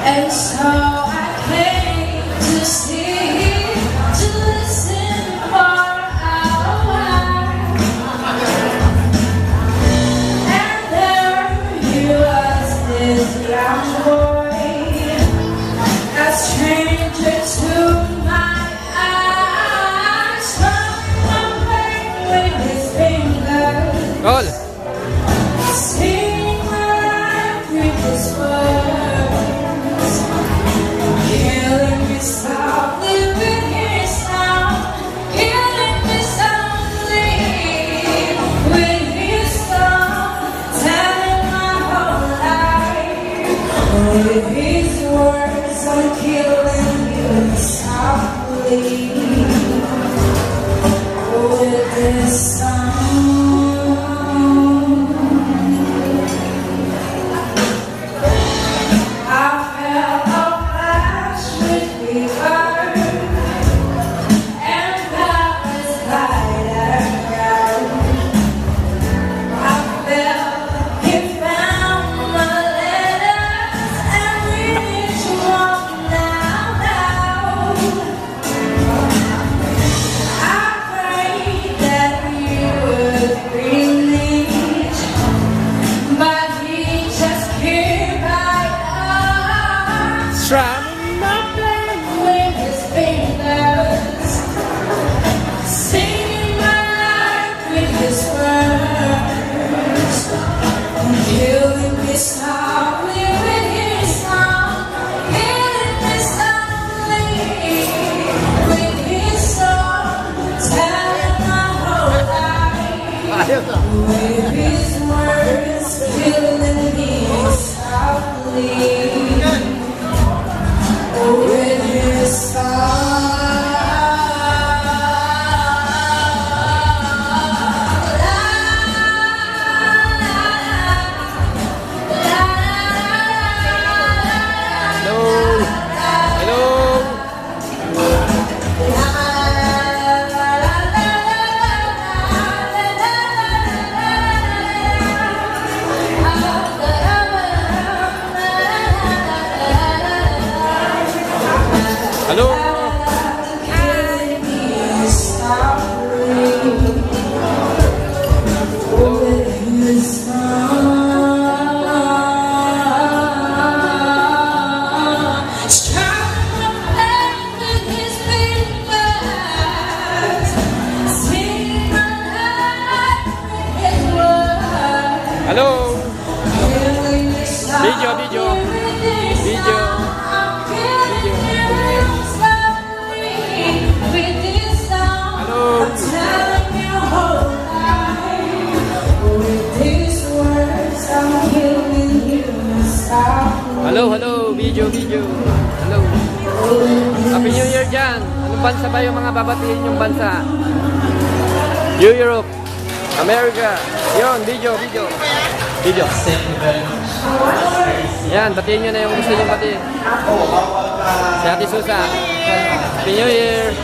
And so I came to see, to listen for a while. And there he was, this young boy, a stranger to my eyes, strumming with his fingers, All. singing my previous words, killing me softly with his song, killing me softly with his song, telling my whole life with his words. I'm killing you softly with this song. Strumming my pain with his fingers, singing my life with his words, killing me softly with his song, killing me softly with his song, telling my whole life with his words, killing me softly. With his song. Hello. Hello. Video. Hello, video. Hello. Happy New Year dyan. Anong bansa ba yung mga babatiin yung bansa? Europe, America. Yun, video. Yan, batiin nyo na yung gusto nyo batiin. Si Ate Susa. Happy New Year.